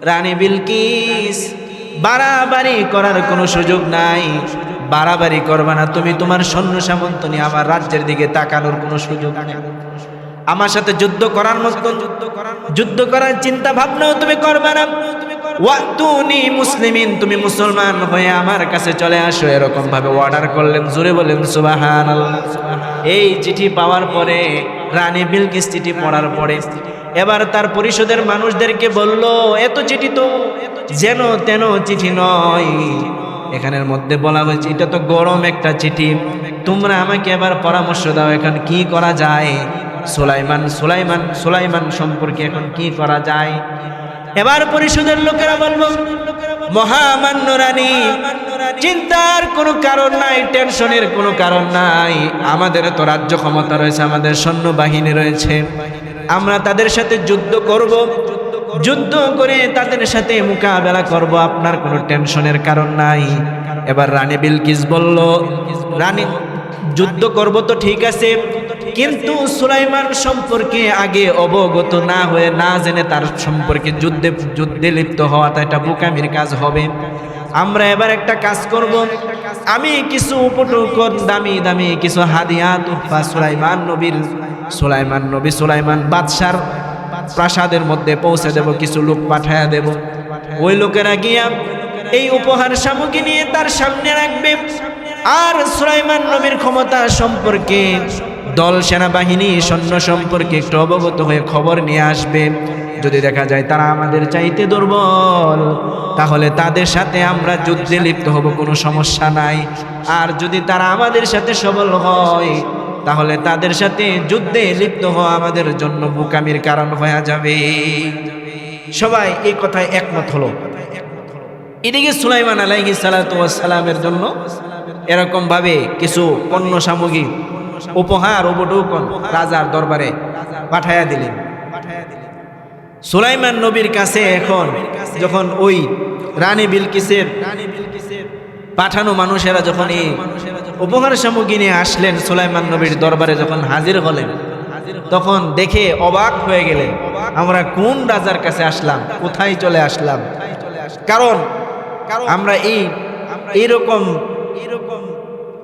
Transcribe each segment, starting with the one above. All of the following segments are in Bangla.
রানী বিলকিস বাড়াবাড়ি করার কোনো সুযোগ নাই, বাড়াবাড়ি করবা না। তুমি তোমার সৈন্য সামন্ত নিয়ে আমার রাজ্যের দিকে তাকানোর কোনো সুযোগ নেই। আমার সাথে যুদ্ধ করার মতো যুদ্ধ করার চিন্তা ভাবনাও তুমি করবে না। ওয়াতুনি মুসলিমিন, তুমি মুসলমান হয়ে আমার কাছে চলে আসো, এরকম ভাবে অর্ডার করলেন। জোরে বলেন সুবহানাল্লাহ। এই চিঠি পাওয়ার পরে রানী বিলকিস চিঠি পড়ার পরে এবার তার পরিষদের মানুষদেরকে বলল, এত চিঠি তো যেন তেন চিঠি নয়, এখানের মধ্যে বলা হয়েছে এটা তো গরম একটা চিঠি, তোমরা আমাকে এবার পরামর্শ দাও এখন কি করা যায়। সুলাইমান সম্পর্কে এখন কি করা যায়। এবার পরিষদের লোকেরা বলল, মহামান্য রানী, চিন্তার কোনো কারণ নাই, টেনশনের কোনো কারণ নাই, আমাদের তো রাজ্য ক্ষমতা রয়েছে, আমাদের সৈন্যবাহিনী রয়েছে, আমরা তাদের সাথে যুদ্ধ করব, যুদ্ধ করে তাদের সাথে মোকাবেলা করব, আপনার কোনো টেনশনের কারণ নাই। এবার রানী বিলকিস বলল, রানী যুদ্ধ করব তো ঠিক আছে, কিন্তু সুলাইমান সম্পর্কে আগে অবগত না হয়ে না জেনে তার সম্পর্কে যুদ্ধে লিপ্ত হওয়াটা এটা বোকামির কাজ হবে। আমরা এবার একটা কাজ করব, আমি কিছু উপটোকন দামি দামি কিছু হাদিয়া তুফা সুলাইমান বাদশার প্রাসাদের মধ্যে পৌঁছে দেব, কিছু লোক পাঠায়া দেব, ওই লোকেরা গিয়া এই উপহার সামগ্রী নিয়ে তার সামনে রাখবে, আর সুলাইমান নবীর ক্ষমতা সম্পর্কে দল সেনাবাহিনী সৈন্য সম্পর্কে একটু অবগত হয়ে খবর নিয়ে আসবে। যদি দেখা যায় তারা আমাদের চাইতে দুর্বল, তাহলে তাদের সাথে আমরা যুদ্ধে লিপ্ত হব, কোনো সমস্যা নাই। আর যদি তারা আমাদের সাথে সবল হয়, তাহলে তাদের সাথে যুদ্ধে লিপ্ত হওয়া আমাদের জন্য বোকামির কারণ হয়ে যাবে। সবাই এই কথায় একমত হলো। এদিকে সুলাইমান আলাইহিস সালাতু ওয়াস সালামের জন্য এরকম ভাবে কিছু পণ্য সামগ্রী উপহার উপটোকন রাজার দরবারে পাঠায়া দিলেন। সুলাইমান নবীর কাছে এখন যখন ওই রানী বিলকিসের পাঠানো মানুষেরা যখন এই উপহার সামগ্রী নিয়ে আসলেন, সুলাইমান নবীর দরবারে যখন হাজির হলেন, তখন দেখে অবাক হয়ে গেলেন, আমরা কোন রাজার কাছে আসলাম, কোথায় চলে আসলাম। কারণ আমরা এইরকম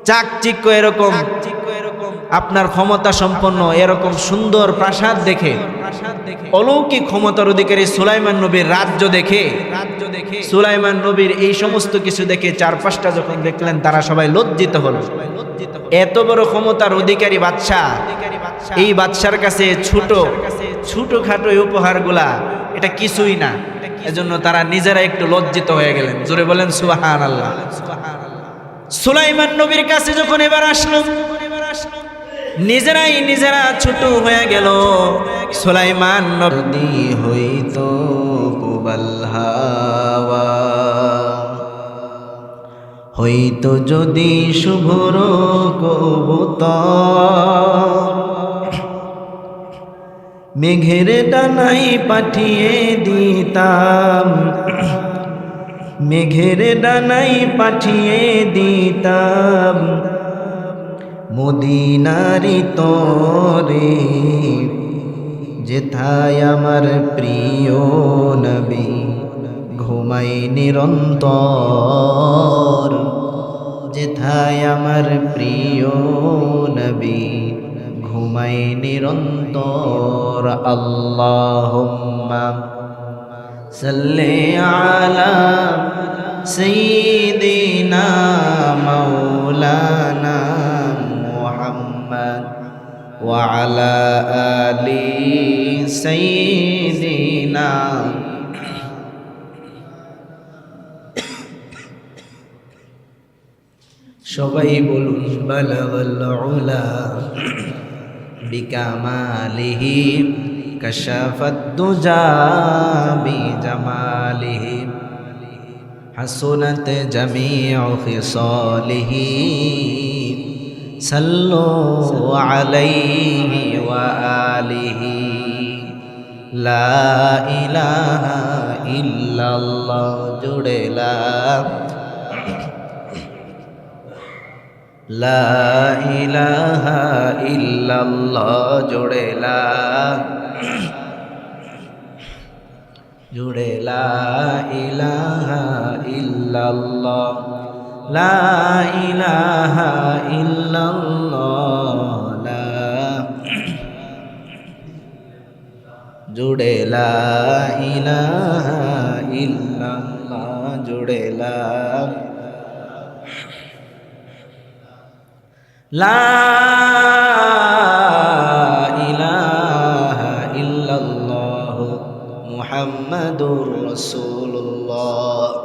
চাকচিক্য, এরকম আপনার ক্ষমতা সম্পন্ন, এরকম সুন্দর প্রাসাদ দেখে, অলৌকিক ক্ষমতার অধিকারী সুলাইমান নবীর রাজ্য দেখে, সুলাইমান নবীর এই সমস্ত কিছু দেখে চারপাশটা যখন দেখলেন, তারা সবাই লজ্জিত হল। এত বড় ক্ষমতার অধিকারী বাদশাহ, এই বাদশার কাছে ছোটখাটো উপহারগুলা এটা কিছুই না, এজন্য তারা নিজেরা একটু লজ্জিত হয়ে গেলেন। জোরে বলেন সুবহানাল্লাহ। সুলাইমান নবীর কাছে যখন এবার আসলো, নিজেরা ছোট হয়ে গেল। সুলাইমান নবী হইতো পুবাল হাওয়া, হইতো যদি শুভ্র কবুতর, মেঘের ডানায় পাঠিয়ে দিতাম, মেঘের ডানায় পাঠিয়ে দিতাম, মদিনারি তরে, যেথায় আমার প্রিয় নবী ঘুমাই নিরন্তর, যেথায় আমার প্রিয় নবী ঘুমাই নিরন্তর। আল্লাহুম্মা সাল্লি আলা সাইয়্যিদিনা মাওলানা মুহাম্মদ ওয়া আলা আলি সাইয়্যিদিনা। সবাই বলুন বালাগাল উলা বিকামালিহি কাশাফাদ দুজা বিজামালিহি হাসুনাত জামিউ খিসালিহি সাল্লু আলাইহি ওয়া আলিহি। লা ইলাহা ইল্লাল্লাহ, জুড়ে লা ইলাহা ইল্লাল্লাহ, জোড়ে লা জুড়ে লা ইলাহা ইল্লাল্লাহ, লা ইলাহা ইল্লাল্লাহ, জুড়ে লা ইলাহা ইল্লাল্লাহ, জুড়ে লা ইলাহা ইল্লাল্লাহ মুহাম্মাদুর রাসূলুল্লাহ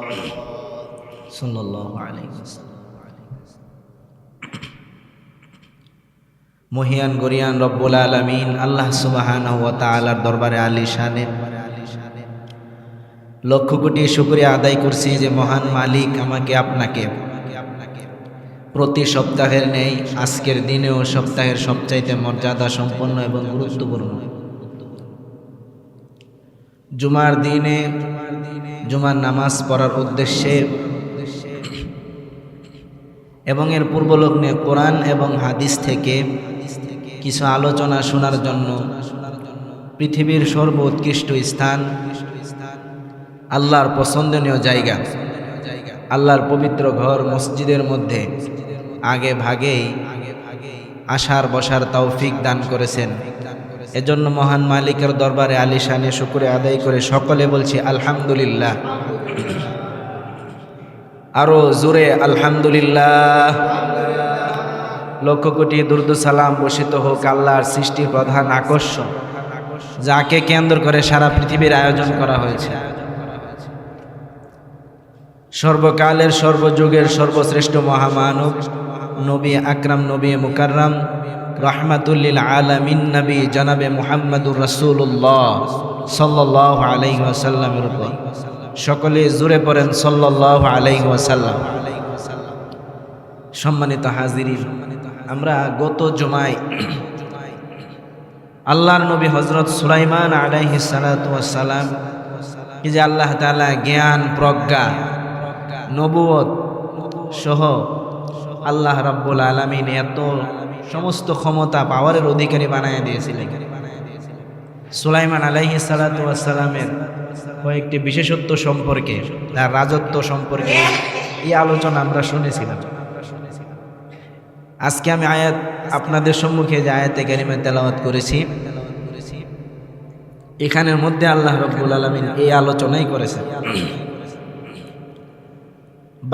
সাল্লাল্লাহু আলাইহি ওয়াসাল্লাম। মহিয়ান গরিয়ান রব্বুল আলামিন আল্লাহ সুবহানাহু ওয়া তাআলার দরবারে আলিশানে লক্ষ কোটি শুকরিয়া আদায় করছি যে মহান মালিক আমাকে আপনাকে প্রতি সপ্তাহের নেই আজকের দিনেও সপ্তাহের সবচাইতে মর্যাদা সম্পন্ন এবং গুরুত্বপূর্ণ জুমার দিনে জুমার নামাজ পড়ার উদ্দেশ্যে এবং এর পূর্বলগ্নে কোরআন এবং হাদিস থেকে কিছু আলোচনা শোনার জন্য পৃথিবীর সর্বোৎকৃষ্ট স্থান, আল্লাহর পছন্দনীয় জায়গা, আল্লাহর পবিত্র ঘর মসজিদের মধ্যে আগে ভাগেই আসার বসার তৌফিক দান করেছেন। এজন্য মহান মালিকের দরবারে আলিশানে শুকরিয়া আদায় করে সকলে বলছি আলহামদুলিল্লাহ। আরো জোরে আলহামদুলিল্লাহ। লক্ষ কোটি দুরূদ সালাম বর্ষিত হোক আল্লাহর সৃষ্টির প্রধান আকর্ষণ, যাকে কেন্দ্র করে সারা পৃথিবীর আয়োজন করা হয়েছে। সর্বকালের সর্বযুগের সর্বশ্রেষ্ঠ মহামানব নবী আকরাম নবী মুকাররম রাহমাতুল লিল আলামিন নবী জনাবে মুহাম্মদুর রাসূলুল্লাহ সাল্লাল্লাহু আলাইহি ওয়াসাল্লামের উপর সকলে জোরে পড়েন সাল্লাল্লাহু আলাইহি ওয়াসাল্লাম। সম্মানিত হাজিরিন, আমরা গত জুমায় আল্লাহর নবী হযরত সুলাইমান আলাইহিস সালাতু ওয়াস সালাম কি যে আল্লাহ তাআলা জ্ঞান প্রজ্ঞা নবুয়ত সহ আল্লাহ রাব্বুল আলামিন এত সমস্ত ক্ষমতা পাওয়ারের অধিকারী বানায় দিয়েছিলেন। সুলাইমান আলাইহিস সালাতু ওয়াস সালামের কয়েকটি বিশেষত্ব সম্পর্কে, তার রাজত্ব সম্পর্কে এই আলোচনা আমরা শুনেছিলাম। আজকে আমি আয়াত আপনাদের সম্মুখে যে আয়াতে কারিমা তেলাওয়াত করেছি, এখানের মধ্যে আল্লাহ রাব্বুল আলামিন এই আলোচনাই করেছেন।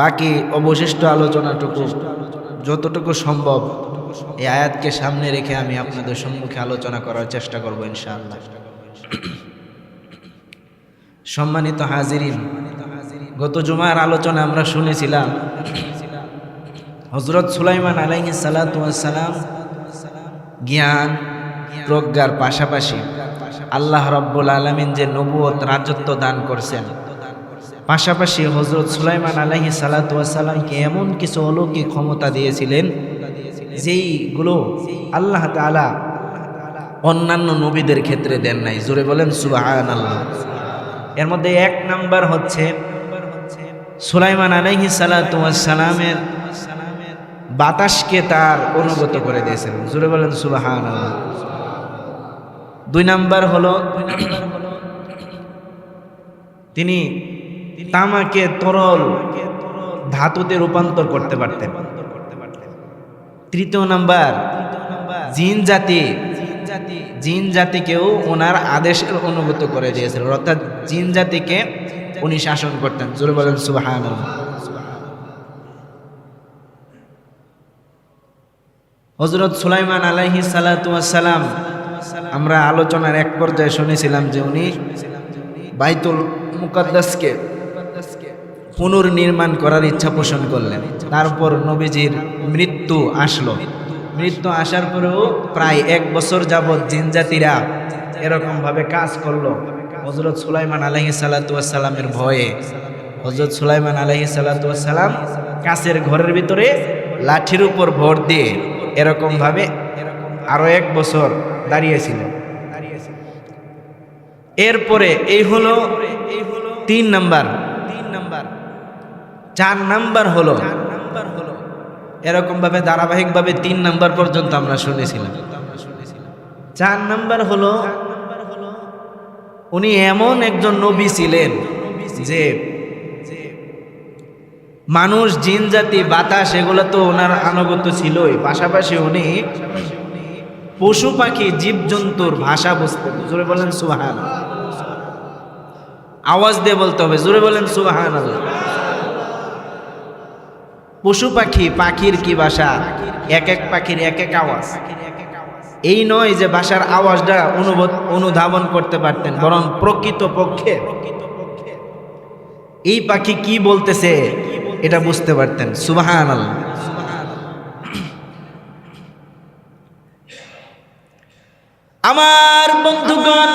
বাকি অবশিষ্ট আলোচনাটুকু যতটুকু সম্ভব এই আয়াতকে সামনে রেখে আমি আপনাদের সম্মুখে আলোচনা করার চেষ্টা করব ইনশাআল্লাহ। সম্মানিত হাজিরিন, গত জুমার আলোচনা আমরা শুনেছিলাম হযরত সুলাইমান আলাইহিস সালাতু ওয়াস সালাম জ্ঞান প্রজ্ঞার পাশাপাশি আল্লাহ রাব্বুল আলামিন যে নবুয়ত রাজত্ব দান করছেন, পাশাপাশি হযরত সুলাইমান আলাইহিস সালাতু ওয়াস সালামকে এমন কিছু অলৌকিক ক্ষমতা দিয়েছিলেন যেইগুলো আল্লাহ তাআলা অন্যান্য নবীদের ক্ষেত্রে দেন নাই। জোরে বলেন সুবহানাল্লাহ। এর মধ্যে এক নাম্বার হচ্ছে সুলাইমান আলাইহিস সালাতু ওয়াস সালামের বাতাসকে তার অনুগত করে দিয়েছেন। জোরে বলেন সুবহানাল্লাহ। দুই নাম্বার হলো তিনি তামাকে তরল ধাতুতে রূপান্তর করতে পারতেন। তৃতীয় নাম্বার জিন জাতিকেও ওনার আদেশের অনুগত করে দিয়েছেন, অর্থাৎ জিন জাতিকে উনি শাসন করতেন। জোরে বলেন সুবহানাল্লাহ। হযরত সুলাইমান আলাইহিস সালাতু ওয়াস সালাম আমরা আলোচনার এক পর্যায়ে শুনেছিলাম যে উনি বাইতুল মুকাদ্দাসকে পুনর্নির্মাণ করার ইচ্ছা পোষণ করলেন। তারপর নবীজির মৃত্যু আসলো। মৃত্যু আসার পরেও প্রায় 1 বছর যাবৎ জিনজাতিরা এরকমভাবে কাজ করলো হযরত সুলাইমান আলাইহিস সালাতু ওয়াস সালামের ভয়ে। হযরত সুলাইমান আলাইহিস সালাতু ওয়াস সালাম কাচের ঘরের ভিতরে লাঠির উপর ভর দিয়ে এরকমভাবে আরো 1 বছর দাঁড়িয়েছিলেন। এরপরে এই হলো 3 নাম্বার। 4 নাম্বার হলো এরকমভাবে ধারাবাহিকভাবে 3 নাম্বার পর্যন্ত আমরা শুনেছিলাম। 4 নাম্বার হলো উনি এমন একজন নবী ছিলেন যে মানুষ, জিন জাতি, বাতাস এগুলো তো ওনার আনুগত্য ছিলই, পাশাপাশি উনি পশু পাখি জীবজন্তুর ভাষা বুঝতেন। জোরে বলেন সুবহানাল্লাহ। আওয়াজ দিয়ে বলতে হবে, জোরে বলেন সুবহানাল্লাহ। পশু পাখি, পাখির কি ভাষা, এক এক পাখির এক এক আওয়াজ। এই নয় যে ভাষার আওয়াজটা অনুধাবন করতে পারতেন, বরং প্রকৃত পক্ষে এই পাখি কি বলতেছে এটা বুঝতে পারতেন। সুবহানাল্লাহ। আমার বন্ধুগণ,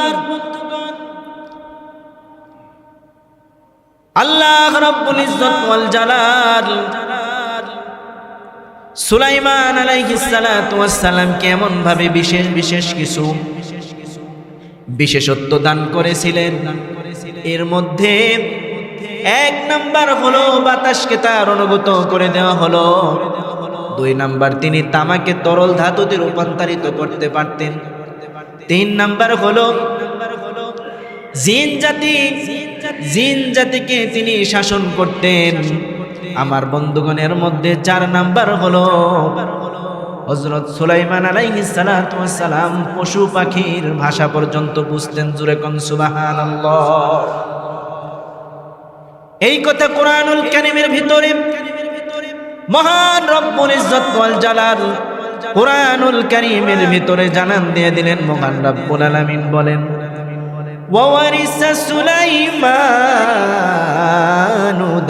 আল্লাহ রাব্বুল ইজ্জত ওয়াল জালাল সুলাইমান আলাইহিস সালাতু ওয়াস সালাম কেমন ভাবে বিশেষ বিশেষ কিছু বিশেষত্ব দান করেছিলেন। এর মধ্যে এক নাম্বার হলো বাতাসকে তার অনুগত করে দেওয়া হলো। দুই নাম্বার, তিনি তামাকে তরল ধাতুতে রূপান্তরিত করতে পারতেন। তিন নাম্বার হলো জিন জাতিকে তিনি শাসন করতেন। আমার বন্ধুগণের মধ্যে চার নাম্বার হলো হযরত সুলাইমান আলাইহিস সালাতু ওয়াস সালাম পশু পাখির ভাষা পর্যন্ত বুঝতেন। জোরে কোন সুবহানাল্লাহ। এই কথা কোরআনুল কারীমের ভিতরে মহান রব্বুল ইজ্জত ওয়াল জালাল কোরআনুল কারীমের ভিতরে জানান দিয়ে দিলেন। মহান রব্বুল আলামিন বলেন, ওয়ারিসা সুলাইমানু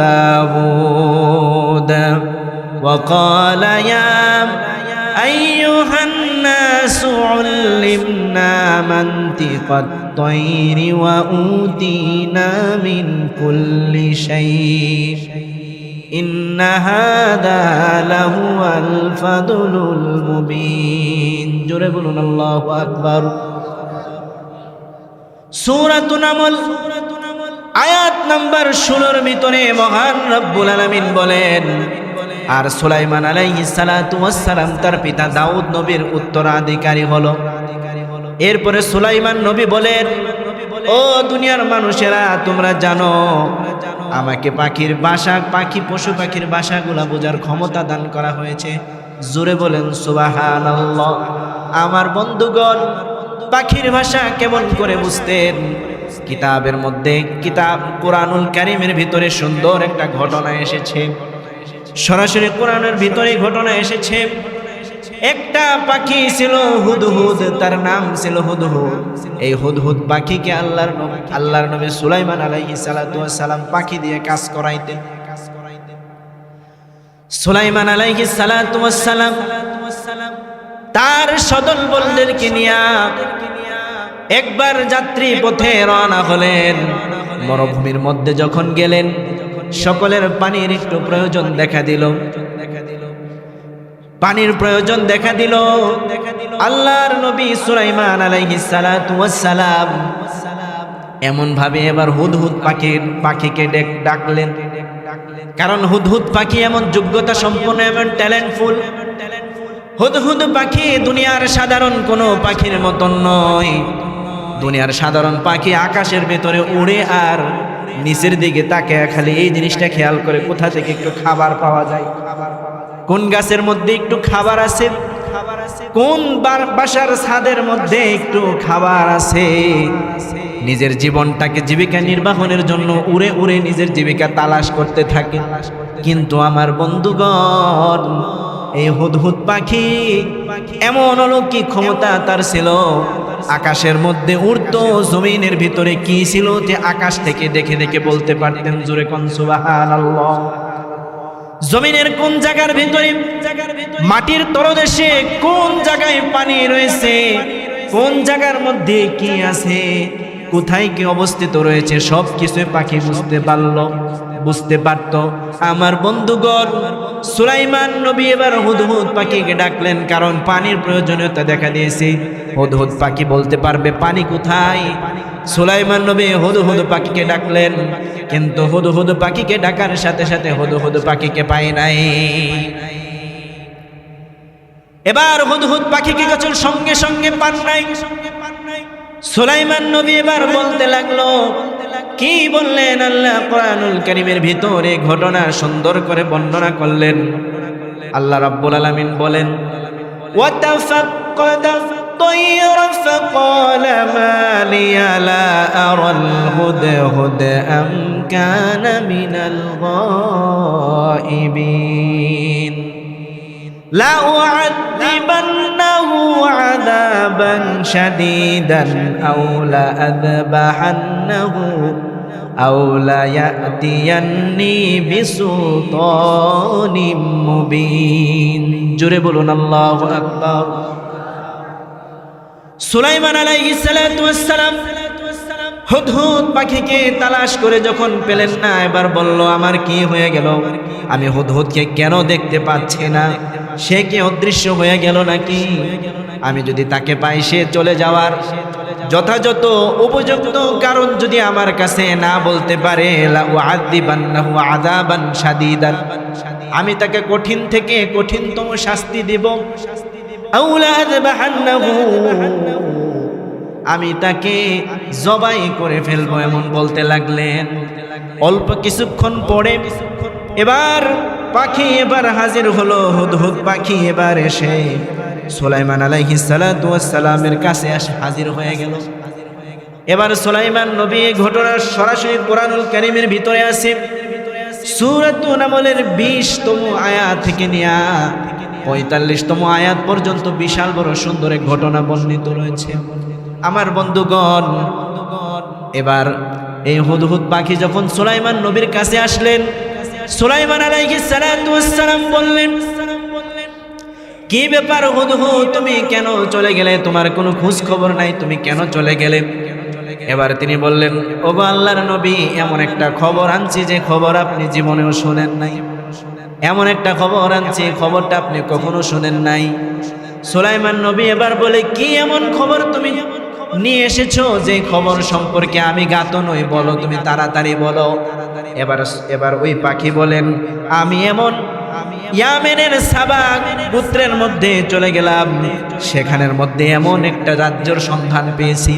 দাউদ ওয়া ক্বালা ইয়া আইয়ুহান নাসু উল্লিমনা মানতিকাত তায়রি ওয়া উতিনা মিন কুল্লি শাই ইন্না হাযা লাহুয়াল ফাদলুল মুবিন। জোরে বলুন আল্লাহু আকবার। সূরাতুন নামল আয়াত নাম্বার 16 এর ভিতরে মহান রব্বুল আলামিন বলেন, আর সুলাইমান আলাইহিস সালাতু ওয়াস সালাম তার পিতা দাউদ নবীর উত্তরাধিকারী হলো। এরপরে সুলাইমান নবী বলেন, ও দুনিয়ার মানুষেরা, তোমরা জানো আমাকে পাখির ভাষা, পশু পাখির ভাষাগুলা বোঝার ক্ষমতা দান করা হয়েছে। জোরে বলেন সুবহানাল্লাহ। আমার বন্ধুগণ, পাখির ভাষা কেমন করে বুঝতেন? কিতাবের মধ্যে, কিতাব কোরআনুল কারীমের ভিতরে সুন্দর একটা ঘটনা এসেছে। সরাসরি কোরআনের ভিতরে ঘটনা এসেছে। একটা পাখি ছিল হুদহুদ, তার নাম ছিল হুদহুদ। এই হুদহুদ পাখিকে আল্লাহর নবী সুলাইমান আলাইহিস সালাতু ওয়াস সালাম পাখি দিয়ে কাজ করাইতেন। সুলাইমান আলাইহিস সালাতু ওয়াস সালাম তার সদল বলদেরকে নিয়ে একবার যাত্রী পথে রওনা হলেন। মরুভূমির মধ্যে যখন গেলেন, সকলের পানির একটু প্রয়োজন দেখা দিল। পানির প্রয়োজন দেখা দিল। আল্লাহর নবী সুলাইমান আলাইহিস সালাতু ওয়াস সালাম এমন ভাবে এবার হুদহুদ পাখিকে ডাকলেন। কারণ হুদহুদ পাখি এমন যোগ্যতা সম্পন্ন, এমন ট্যালেন্টফুল। হুদহুদ পাখি দুনিয়ার সাধারণ কোনো পাখির মতন নয়। দুনিয়ার সাধারণ পাখি আকাশের ভেতরে উড়ে আর নিচের দিকে তাকে খালি এই জিনিসটা খেয়াল করে কোথা থেকে একটু খাবার পাওয়া যায়, কোন গাছের মধ্যে একটু খাবার আছে, কোন বাসার ছাদের মধ্যে একটু খাবার আছে। নিজের জীবনটাকে জীবিকা নির্বাহনের জন্য উড়ে উড়ে নিজের জীবিকা তালাশ করতে থাকে। কিন্তু আমার বন্ধুগণ, এই হুদহুদ পাখি এমন অলৌকিক ক্ষমতা তার ছিল, আকাশের মধ্যে উড়তো, জমিনের ভিতরে কি ছিল যে আকাশ থেকে দেখে দেখে বলতে পারতেন। জোরে কোন সুবহানাল্লাহ। জমিনের কোন জায়গার ভিতরে, মাটির তলদেশে কোন জায়গায় পানি রয়েছে, কোন জায়গার মধ্যে কি আছে, কোথায় কি অবস্থিত রয়েছে, সব কিছু পাখি বুঝতে পারত। আমার বন্ধুগণ, সুলাইমান নবী এবার হুদহুদ পাখিকে ডাকলেন, কারণ পানির প্রয়োজনীয়তা দেখা দিয়েছে। হুদহুদ পাখি বলতে পারবে পানি কোথায়। সুলাইমান নবী হুদহুদ পাখিকে ডাকলেন, কিন্তু হুদহুদ পাখিকে ডাকার সাথে সাথে হুদহুদ পাখিকে পায় নাই। এবার হুদহুদ পাখিকে সঙ্গে সঙ্গে পান নাই। সুলাইমান নবী এবার বলতে লাগলো, কি বললেন? আল্লাহ কোরআনুল কারীমের ভিতরে ঘটনা সুন্দর করে বর্ণনা করলেন। আল্লাহ রাব্বুল আলামিন বলেন, ওয়াতাফাক্কাদা الطير فقال ما لي لا أرى الهدهد أم كان من الغائبين لأعذبنه عذابا شديدا أو لأذبحنه أو ليأتيني بسلطان مبين জোরে বলুন আল্লাহু আকবার। সুলাইমান আলাইহিস সালাতু ওয়াস সালাম হুদহুদ পাখিকে তালাশ করে যখন পেলেন না, এবার বলল, আমার কি হয়ে গেল? আমি হুদহুদকে কেন দেখতে পাচ্ছি না? সে কি অদৃশ্য হয়ে গেল নাকি? আমি যদি তাকে পাই, সে চলে যাওয়ার যথাযথ উপযুক্ত কারণ যদি আমার কাছে না বলতে পারে, লা উআযিবান্নাহু আযাবান শাদীদান, আমি তাকে কঠিন থেকে কঠিনতম শাস্তি দেব। আও লা আযবাহান্নাহু, আমি তাকে জবাই করে ফেলবো, এমন বলতে লাগলেন। অল্প কিছুক্ষণ পরে এবার পাখি এবার হাজির হলো। হুদহুদ পাখি এবার এসে সুলাইমান আলাইহিস সালাতু ওয়াস সালামের কাছে এসে হাজির হয়ে গেল। এবার সুলাইমান নবী এই ঘটনা সরাসরি কোরআনুল কারীমের ভিতরে আছে। সূরাতুন নামলের 20তম আয়াত থেকে নিয়ে 45তম আয়াত পর্যন্ত বিশাল বড় সুন্দর এক ঘটনা বর্ণিত রয়েছে। আমার বন্ধুগণ, এবার এই হুদহুদ পাখি যখন সুলাইমান নবীর কাছে আসলেন, সুলাইমান আলাইহিস সালাতু ওয়াস সালাম বললেন, কি ব্যাপার হুদহুদ, তুমি কেন চলে গেলে? তোমার কোনো খোঁজ খবর নাই, তুমি কেন চলে গেলে? এবার তিনি বললেন, ওগো আল্লাহর নবী, এমন একটা খবর আনছি যে খবর আপনি জীবনেও শোনেন নাই। এমন একটা খবর আনছি, খবরটা আপনি কখনো শোনেন নাই। সুলাইমান নবী এবার বলে, কি এমন খবর তুমি নিয়ে এসেছো যে খবর সম্পর্কে আমি জ্ঞাত নই? বলো, তুমি তাড়াতাড়ি বলো। এবার ওই পাখি বলেন, আমি এমন ইয়ামেনের সাবা পুত্রের মধ্যে চলে গেলাম, সেখানের মধ্যে এমন একটা রাজ্যের সন্ধান পেয়েছি,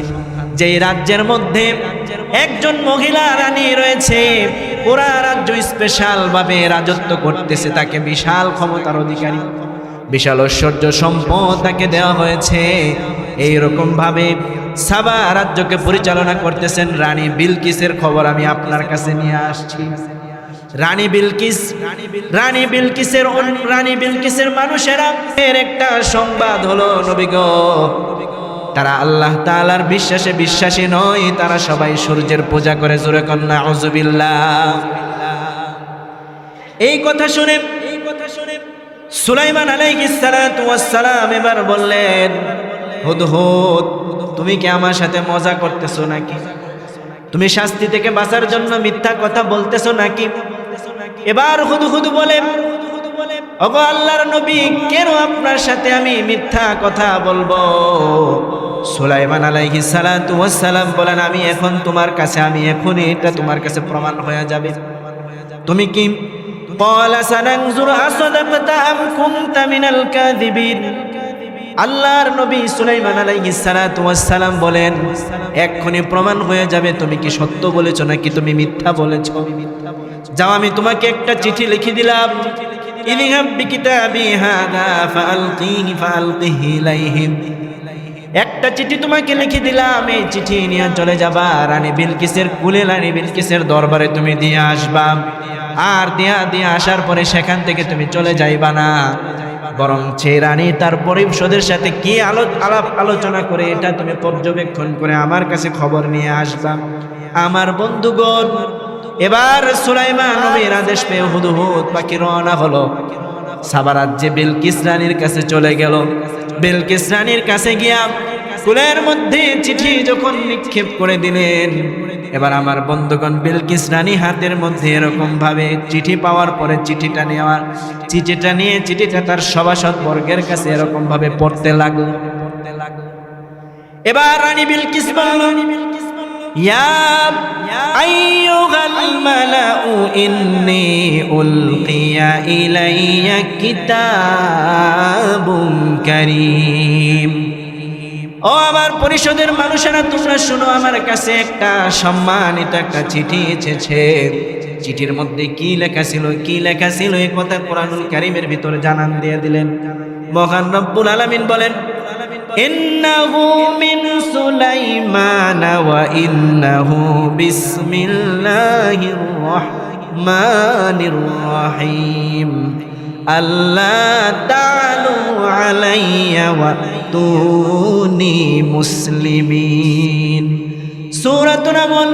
যেই রাজ্যের মধ্যে একজন মহিলা রানী রয়েছে, পুরা রাজ্য স্পেশাল ভাবে রাজত্ব করতেছে, তাকে বিশাল ক্ষমতার অধিকারী, বিশাল ঐশ্বর্য সম্পদ তাকে দেওয়া হয়েছে। এইরকম ভাবে সাবা রাজ্যকে পরিচালনা করতেছেন রানী বিলকিসের খবর আমি আপনার কাছে নিয়ে আসছি। রানী বিলকিসের মানুষেরা এর একটা সংবাদ হলো, নবী গো, তারা আল্লাহ তাআলার বিশ্বাসী নয়, তারা সবাই সূর্যের পূজা করে। জোরে কন্যা আউযুবিল্লাহ। এই কথা শুনে সুলাইমান আলাইহিস সালাতু ওয়াস সালাম এবার বললেন, হুদহুদ, তুমি কি আমার সাথে মজা করতেছো নাকি? তুমি শাস্তি থেকে বাঁচার জন্য মিথ্যা কথা বলতেছো নাকি? এবার হুদহুদ বলে, ওগো আল্লাহর নবী, কেন আপনার সাথে আমি মিথ্যা কথা বলবো? সুলাইমান আলাইহিস সালাতু ওয়াস সালাম বলেন, আমি এখন তোমার কাছে, আমি এখনই এটা তোমার কাছে প্রমাণ হয়ে যাবে। তুমি কি ক্বালা সানানজুরু আসাদাকতা আম কুনতা মিনাল কাযিবিন। আল্লাহর নবী সুলাইমান আলাইহিস সালাতু ওয়াস সালাম বলেন, এক্ষুনি প্রমাণ হয়ে যাবে তুমি কি সত্য বলেছো নাকি তুমি মিথ্যা বলেছো। যাও, আমি তোমাকে একটা চিঠি লিখে দিলাম, ইযহাব বিকিতাবি হাযা ফাআলকিহি ইলাইহিম। একটা চিঠি তোমাকে লিখে দিলাম, এই চিঠি নিয়ে চলে যাবা রানী বিলকিসের কুলে, রানী বিলকিসের দরবারে তুমি দিয়ে আসবা। আর দিয়া আসার পরে সেখান থেকে তুমি চলে যাইবা না, বরং সেই রানী তার পরিষদের সাথে কি আলাপ আলোচনা করে এটা তুমি পর্যবেক্ষণ করে আমার কাছে খবর নিয়ে আসবা। আমার বন্ধুগণ, এবার সুলাইমান নবীর আদেশ পেয়ে হুদহুদ পাখি রওনা হলো, সাবা রাজ্যে বিলকিস রানীর কাছে চলে গেল। বিলকিস রানীর কাছে গিয়া কুলের মধ্যে চিঠি যখন নিক্ষেপ করে দিলেন, এবার আমার বন্ধুগণ, বিলকিস রানী হাতের মধ্যে এরকম ভাবে চিঠি পাওয়ার পরে চিঠিটা নিয়ে চিঠিটা তার সভাসদ বর্গের কাছে এরকম ভাবে পড়তে লাগলো। এবার রানী বিলকিস বলল, ইয়া আইয়ুহাল মালাউ ইন্নী উলকিয়া ইলাইয়া কিতাবুন কারীম। ও আমার পরিষদের মানুষেরা, তোমরা শুনো, আমার কাছে একটা সম্মানিত একটা চিঠি এসেছে। চিঠির মধ্যে কি লেখা ছিল, কি লেখা ছিল এই কথা কোরআনুল কারীমের ভিতরে জানান দিয়ে দিলেন। মহান রব্বুল আলামিন বলেন, ইন্নাহু মিন সুলাইমান ওয়া ইন্নাহু বিসমিল্লাহির রাহমানির রহিম আল্লাহ তাআলু আলাইয়া ওয়াতুনি মুসলিমিন। সূরাতুন নামল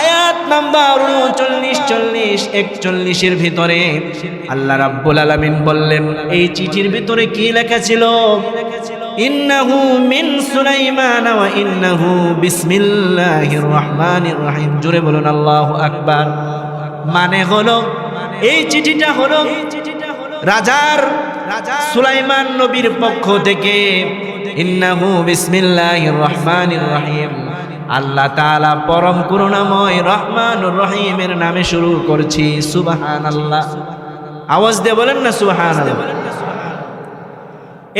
আয়াত নাম্বার 39, 40, 41 এর ভিতরে আল্লাহ রাব্বুল আলামিন বললেন, এই চিঠির ভিতরে কি লেখা ছিল? ইন্নাহু মিন সুলাইমান ওয়া ইন্নাহু বিসমিল্লাহির রহমানির রহিম। জোরে বলুন আল্লাহু আকবার। মানে হলো, এই চিঠিটা হলো রাজা সুলাইমান নবীর পক্ষ থেকে। ইন্নাহু বিসমিল্লাহির রহমানির রহিম, আল্লাহ তাআলা পরম করুণাময় রহমানুর রহিমের নামে শুরু করছি। সুবহানাল্লাহ। আওয়াজ দিয়ে বলেন না সুবহানাল্লাহ।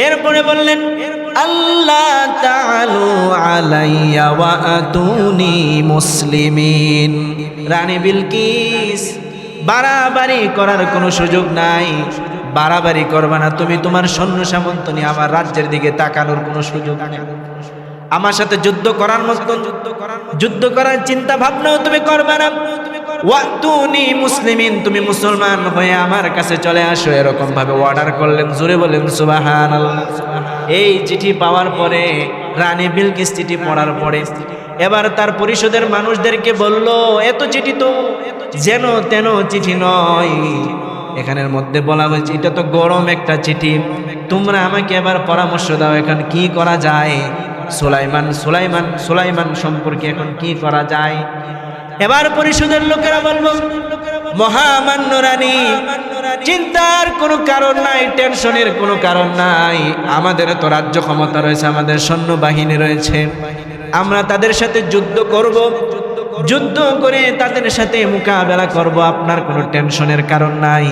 এরপরে বললেন, আল্লাহ তাআলু আলাইয়া ওয়া আতুনি মুসলিমিন। রানী বিলকিস, বাড়াবাড়ি করার কোনো সুযোগ নাই। বাড়াবাড়ি করবা না তুমি, তোমার সৈন্য সামন্ত নিয়ে আমার রাজ্যের দিকে তাকানোর কোনো সুযোগ নেই। আমার সাথে যুদ্ধ করার মতো যুদ্ধ করার চিন্তা ভাবনাও তুমি করবে না। ওয়াতুনি মুসলিমিন, তুমি মুসলমান হয়ে আমার কাছে চলে আসো, এরকম ভাবে অর্ডার করলেন। জোরে বলেন সুবহানাল্লাহ। এই চিঠি পাওয়ার পরে, রানী বিলকিস চিঠি পড়ার পরে এবার তার পরিষদের মানুষদেরকে বলল, এত চিঠি তো যেন তেন চিঠি নয়, এখানের মধ্যে বলা হয়েছে এটা তো গরম একটা চিঠি। তোমরা আমাকে এবার পরামর্শ দাও, এখন কি করা যায়? সুলাইমান সম্পর্কে এখন কি করা যায়? এবার পরিষদের লোকেরা বলবো, মহামান্য রানী, চিন্তার কোনো কারণ নাই, টেনশনের কোনো কারণ নাই। আমাদের তো রাজ্য ক্ষমতা রয়েছে, আমাদের সৈন্যবাহিনী রয়েছে, আমরা তাদের সাথে যুদ্ধ করব, যুদ্ধ করে তাদের সাথে মোকাবেলা করব, আপনার কোনো টেনশনের কারণ নাই।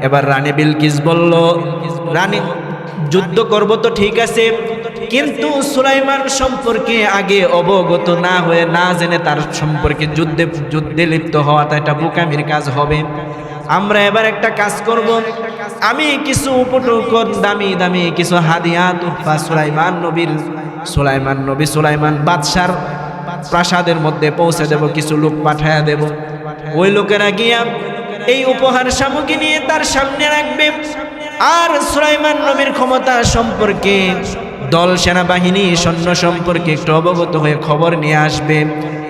এবার রানী বিলকিস বলল, রানী যুদ্ধ করব তো ঠিক আছে, কিন্তু সুলাইমান সম্পর্কে আগে অবগত না হয়ে, না জেনে তার সম্পর্কে যুদ্ধে লিপ্ত হওয়াটা এটা বোকামির কাজ হবে। আমরা এবার একটা কাজ করব, আমি কিছু উপটোকন, দামি দামি কিছু হাদিয়া তুফা সুলাইমান বাদশার প্রাসাদের মধ্যে পৌঁছে দেব, কিছু লোক পাঠায়া দেব। ওই লোকেরা গিয়া এই উপহার সামগ্রী নিয়ে তার সামনে রাখবে, আর সুলাইমান নবীর ক্ষমতা সম্পর্কে, দল সেনাবাহিনী সৈন্য সম্পর্কে একটু অবগত হয়ে খবর নিয়ে আসবে।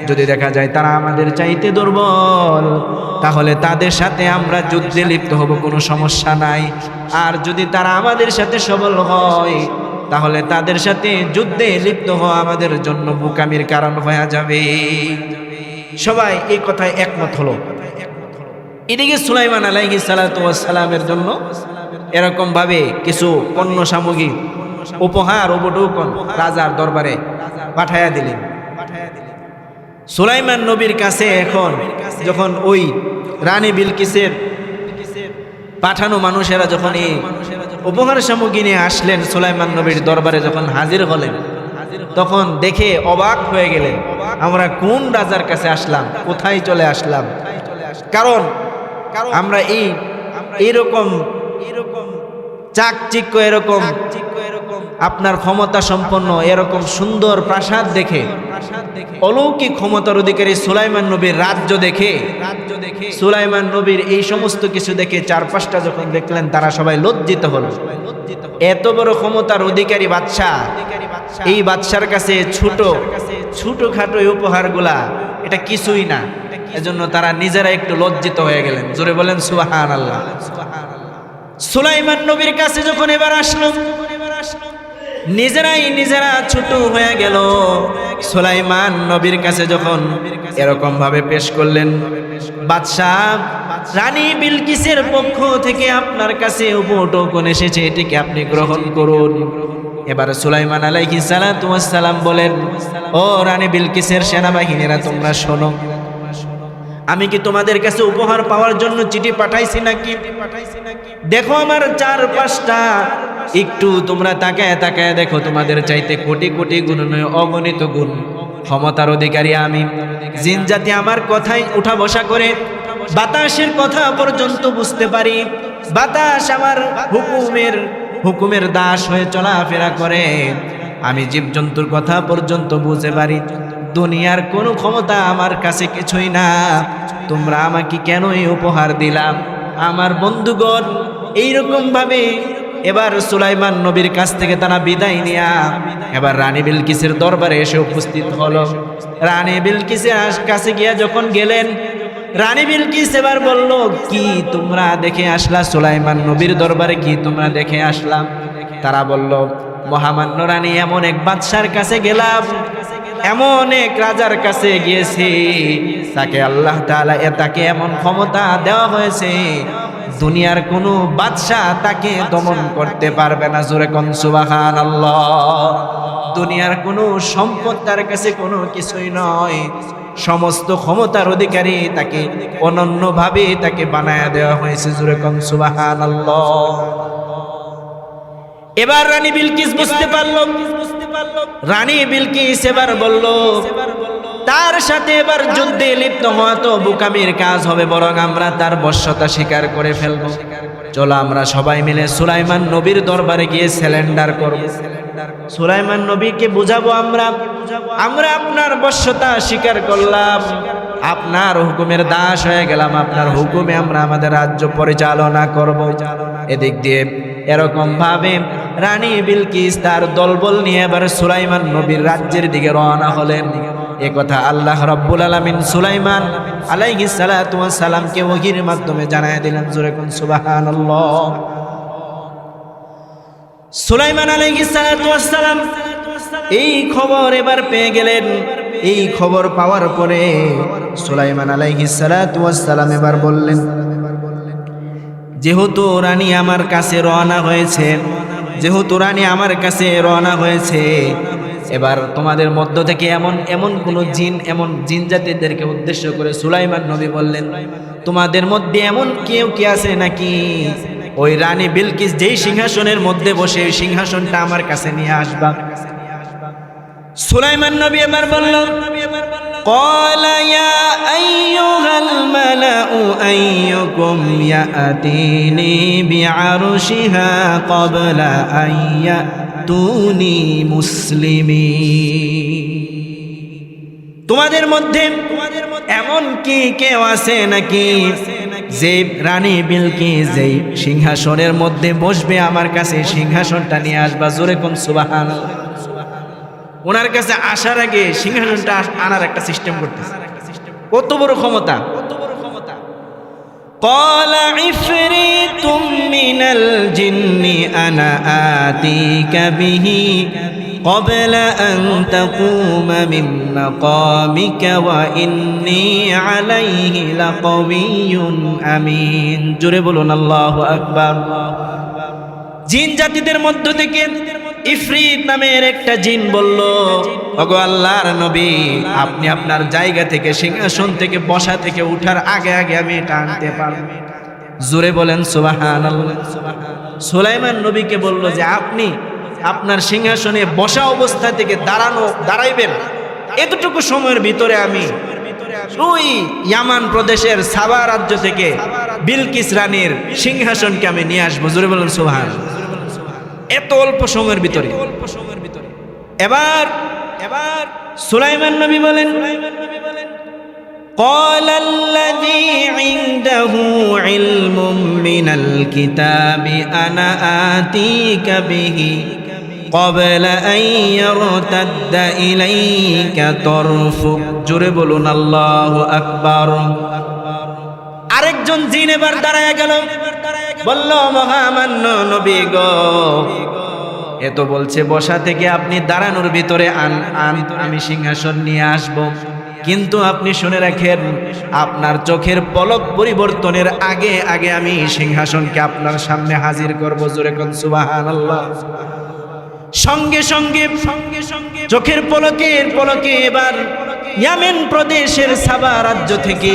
যদি দেখা যায় তারা আমাদের চাইতে দুর্বল, তাহলে তাদের সাথে আমরা যুদ্ধে লিপ্ত হব, কোনো সমস্যা নাই। আর যদি তারা আমাদের সাথে সবল হয়, তাহলে তাদের সাথে যুদ্ধে লিপ্ত হওয়া আমাদের জন্য বোকামির কারণ হয়ে যাবে। সবাই এই কথায় একমত হলো। এদিকে সুলাইমান আলাইহিস সালাতু ওয়াস সালামের জন্য এরকম ভাবে কিছু পণ্য সামগ্রী, উপহার, উপঢৌকন রাজার দরবারে পাঠায়া দিলেন। সুলাইমান নবীর কাছে এখন যখন ওই রানী বিলকিসের পাঠানো মানুষেরা যখন এই উপহার সামগ্রী নিয়ে আসলেন, সুলাইমান নবীর দরবারে যখন হাজির হলেন, তখন দেখে অবাক হয়ে গেলেন, আমরা কোন রাজার কাছে আসলাম, কোথায় চলে আসলাম। কারণ আমরা এইরকম চাকচিক্য, এরকম আপনার ক্ষমতা সম্পন্ন, এরকম সুন্দর প্রাসাদ দেখে, অলৌকিক ক্ষমতার অধিকারী সুলাইমান নবীর রাজ্য দেখে, সুলাইমান নবীর এই সমস্ত কিছু দেখে চারপাশটা যখন দেখলেন, তারা সবাই লজ্জিত হলো। এত বড় ক্ষমতার অধিকারী বাদশা, এই বাদশার কাছে ছোটখাটো এই উপহারগুলা এটা কিছুই না। এজন্য তারা নিজেরা একটু লজ্জিত হয়ে গেলেন। জোরে বলেন সুবহানাল্লাহ। সুলাইমান নবীর কাছে যখন এবার আসলো, নিজেরা ছোট হয়ে গেল। সুলাইমান নবীর কাছে যখন এরকম ভাবে পেশ করলেন, বাদশাহ, রানী বিলকিসের পক্ষ থেকে আপনার কাছে উপঢৌকন এসেছে, এটিকে আপনি গ্রহণ করুন। এবার সুলাইমান আলাইহিস সালাতু ওয়াস সালাম বলেন, ও রানী বিলকিসের সেনাবাহিনীরা, তোমরা শোনো, আমি কি তোমাদের কাছে উপহার পাওয়ার জন্য চিঠি পাঠাইছি নাকি? দেখো আমার 4-5টা, একটু তোমরা তাকায় তাকায় দেখো, তোমাদের চাইতে কোটি কোটি গুণ নয়, অগণিত গুণ ক্ষমতার অধিকারী আমি। জিন জাতি আমার কথাই উঠা বসা করে, বাতাসের কথা পর্যন্ত বুঝতে পারি। বাতাস আমার হুকুমের দাস হয়ে চলাফেরা করে। আমি জীবজন্তুর কথা পর্যন্ত বুঝতে পারি। দুনিয়ার কোনো ক্ষমতা আমার কাছে কিছুই না। তোমরা আমাকে কেন এই উপহার দিলাম? আমার বন্ধুগণ, এইরকম ভাবে এবার সুলাইমান নবীর কাছ থেকে তারা বিদায় নিয়া এবার রানী বিলকিসের দরবারে এসে উপস্থিত হলো। রানী বিলকিসের কাছে গিয়া যখন গেলেন, রানী বিলকিস এবার বলল, কি তোমরা দেখে আসলা? সুলাইমান নবীর দরবারে কি তোমরা দেখে আসলাম? তারা বলল, মহামান্য রানী, এমন এক বাদশার কাছে গেলাম, এমন এক রাজার কাছে গিয়েছি, তাকে আল্লাহ তাআলা তাকে এমন ক্ষমতা দেওয়া হয়েছে, দুনিয়ার কোনো বাদশা তাকে দমন করতে পারবে না। জোরে কোন সুবহানাল্লাহ। দুনিয়ার কোনো সম্পদ তার কাছে কোনো কিছুই নয়, সমস্ত ক্ষমতার অধিকারী তাকে অনন্যভাবে তাকে বানায়া দেওয়া হয়েছে। জোরে কোন সুবহানাল্লাহ। এবার রানী বিলকিস বুঝতে পারলো। রানী বিলকিস এবার বলল, তার সাথে এবার যুদ্ধে লিপ্ত হওয়া তো বোকামির কাজ হবে, বরং আমরা তার বশ্যতা স্বীকার করে ফেলব। চলো আমরা সবাই মিলে সুলাইমান নবীর দরবারে গিয়ে স্যালেন্ডার করব। সুলাইমান নবীকে বুঝাবো, আমরা আপনার বশ্যতা স্বীকার করলাম, আপনার হুকুমের দাস হয়ে গেলাম, আপনার হুকুমে আমরা আমাদের রাজ্য পরিচালনা করব। এদিক দিয়ে এরকম ভাবে রানী বিলকিস তার দলবল নিয়ে এবার সুলাইমান নবীর রাজ্যের দিকে রওনা হলেন। এ কথা আল্লাহ রাব্বুল আলামিন সুলাইমান আলাইহিস সালাতু ওয়াস সালামকে ওহীর মাধ্যমে জানায় দিলেন। জোরে কোন সুবহানাল্লাহ। সুলাইমান আলাইহিস সালাতু ওয়াস সালাম এই খবর এবার পেয়ে গেলেন। এই খবর পাওয়ার পরে সুলাইমান আলাইহিস সালাতু ওয়াস সালাম এবার বললেন, যেহেতু রানী আমার কাছে রওনা হয়েছে, এবার তোমাদের মধ্য থেকে এমন কোন জিন জাতিদেরকে উদ্দেশ্য করে সুলাইমান নবী বললেন, তোমাদের মধ্যে এমন কেউ কি আছে নাকি ওই রানী বিলকিস যেই সিংহাসনের মধ্যে বসে, ওই সিংহাসনটা আমার কাছে নিয়ে আসবা। সুলাইমান নবী এবার বলল, قال يا أيها الملأ أيكم يأتيني بعرشها قبل أن يأتوني مسلمين। তোমাদের মধ্যে এমন কি কেউ আছে নাকি যে রানী বিলকিস যেই সিংহাসনের মধ্যে বসবে, আমার কাছে সিংহাসনটা নিয়ে আসবা। জোরে কোন সুবহানাল্লাহ। ওনার কাছে আসার আগে সিংহাসনটা আনার একটা সিস্টেম করতেছে। কত বড় ক্ষমতা! قال عفريت من الجن أنا آتيك به قبل أن تقوم من مقامك وإني عليه لقوي أمين। জোরে বলুন আল্লাহু আকবার। জিন জাতিদের মধ্য থেকে ইফরিত নামের একটা জিন বলল, ওগো আল্লাহর নবী, আপনি আপনার জায়গা থেকে, সিংহাসন থেকে, বসা থেকে উঠার আগে আগে আমি এটা আনতে পারব। জোরে বলেন সুবহানাল্লাহ। সুলাইমান নবীকে বলল যে আপনি আপনার সিংহাসনে বসা অবস্থা থেকে দাঁড়াইবেন, এতটুকু সময়ের ভিতরে আমি ওই ইয়ামান প্রদেশের সাবা রাজ্য থেকে বিলকিস রানীর সিংহাসনকে আমি নিয়ে আসবো। জোরে বলেন সুবহানাল্লাহ। এত অল্প সময়ের ভিতরে। এবার সুলাইমান নবী বলেন, قال الذي عنده علم من الكتاب أنا آتيك به قبل أن يرتد إليك طرفك। জোরে বলুন আল্লাহু আকবার। আরেকজন জিন এবার দাঁড়ায় গেল, বলল, মহামান্য নবী গো, এ তো বলছে বসা থেকে আপনি দাঁড়ানোর ভিতরে আমি সিংহাসন নিয়ে আসব, কিন্তু আপনি শুনে রাখেন, আপনার চোখের পলক পরিবর্তনের আগে আগে আমি সিংহাসনকে আপনার সামনে হাজির করব। জোরে কোন সুবহানাল্লাহ। সঙ্গে সঙ্গে চোখের পলকে এবার ইয়ামেন প্রদেশের সাবা রাজ্য থেকে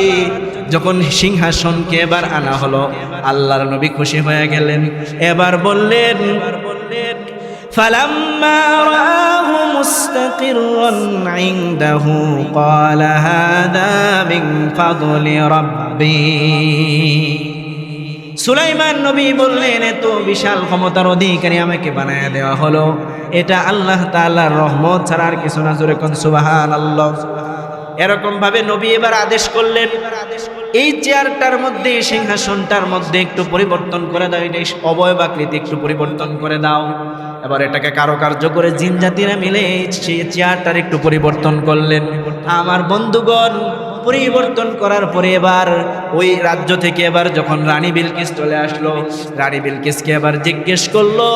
যখন সিংহাসনকে এবার আনা হলো, আল্লাহর নবী খুশি হয়ে গেলেন। এবার বললেন ফালাম্মা রাআহু মুস্তাকিররান ইনদাহু ক্বালা হাযা মিন ফাদলি রাব্বি। সুলাইমান নবী বললেন, এত বিশাল ক্ষমতার অধিকারী আমাকে বানায় দেওয়া হলো, এটা আল্লাহ তাআলার রহমত ছাড়া আর কিছু না। জোরে কোন সুবহানাল্লাহ। এরকম ভাবে নবী এবার আদেশ করলেন, এই চেয়ারটার মধ্যে, সিংহাসনটার মধ্যে একটু পরিবর্তন করে দাও, এটা অবয়ব আকৃতি একটু পরিবর্তন করে দাও। এবার এটাকে কারুকার্য করে জিন জাতিরা মিলে সেই চেয়ারটার একটু পরিবর্তন করলেন। আমার বন্ধুগণ, পরিবর্তন করার পরে এবার ওই রাজ্য থেকে এবার যখন রানী বিলকিস চলে আসলো, রানী বিলকিসকে এবার জিজ্ঞেস করলো,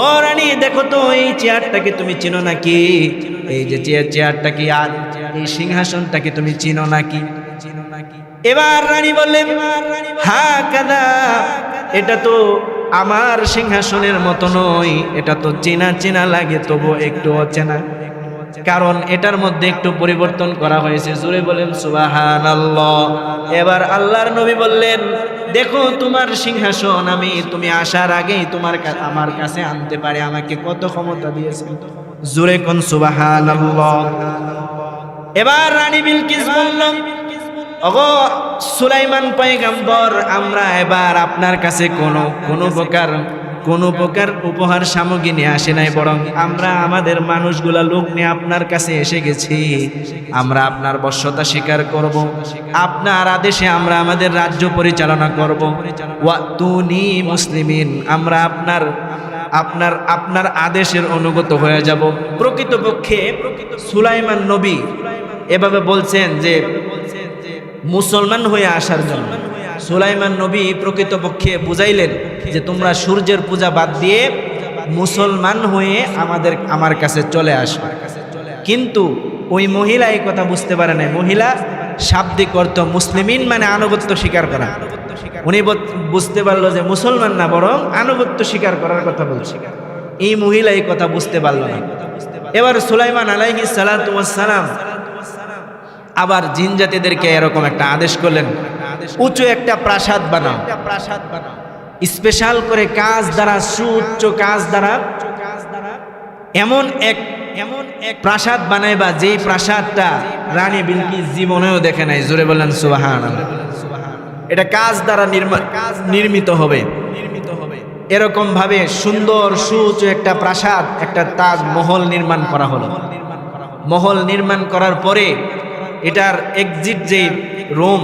ও রানী দেখো তো এই চেয়ারটাকে তুমি চিনো নাকি? এই যে চেয়ারটা কি আর এই সিংহাসনটাকে তুমি চিনো নাকি? এবার রানী বললেন, হ্যাঁ কাদা, এটা তো আমার সিংহাসনের মতো নয়, এটা তো চেনা চেনা লাগে, তবু একটু অচেনা, কারণ এটার মধ্যে একটু পরিবর্তন করা হয়েছে। জোরে বলেন সুবহানাল্লাহ। এবার আল্লাহর নবী বললেন, দেখো তোমার সিংহাসন আমি তুমি আসার আগেই আমার কাছে আনতে পারে, আমাকে কত ক্ষমতা দিয়েছেন। জোরে কোন সুবহানাল্লাহ। এবার রানী বিলকিস বলল, ওগো সুলাইমান পয়গম্বর, আমরা এবার আপনার কাছে কোনো প্রকার উপহার সামগ্রী নিয়ে আসে নাই, বরং আমরা আমাদের মানুষগুলা লোক নিয়ে আপনার কাছে এসে গেছি। আমরা আপনার বশ্যতা স্বীকার করব, আপনার আদেশে আমরা আমাদের রাজ্য পরিচালনা করব। ওয়াতুনি মুসলিমিন, আমরা আপনার আদেশের অনুগত হয়ে যাব। প্রকৃতপক্ষে সুলাইমান নবী এভাবে বলছেন যে মুসলমান হয়ে আসার জন্য। সুলাইমান নবী প্রকৃতপক্ষে বুঝাইলেন যে তোমরা সূর্যের পূজা বাদ দিয়ে মুসলমান হয়ে আমার কাছে চলে আসো। কিন্তু ওই মহিলা এই কথা বুঝতে পারে না। মহিলা শাব্দিক অর্থ মুসলিমিন মানে আনুগত্য স্বীকার করা। উনি বুঝতে পারলো যে মুসলমান না, বরং আনুগত্য স্বীকার করার কথা বলছে। এই মহিলা এই কথা বুঝতে পারল না। এবার সুলাইমান আলাইহিস সালাতু ওয়াস সালাম আবার জিন জাতিদেরকে এরকম একটা আদেশ করলেন, উঁচু একটা প্রাসাদ বানাও, স্পেশাল করে কাজ দ্বারা, সুউচ্চ কাজ দ্বারা এমন এক প্রাসাদ বানাইবা যে প্রাসাদটা রানী বিলকিস জীবনেও দেখে নাই। জোরে বললেন সুবহানাল্লাহ। এটা কাজ দ্বারা নির্মিত হবে। এরকম ভাবে সুন্দর সুউচ্চ একটা প্রাসাদ, একটা তাজ মহল নির্মাণ করা হলো। মহল নির্মাণ করার পরে এটার এক্সিট যে রুম,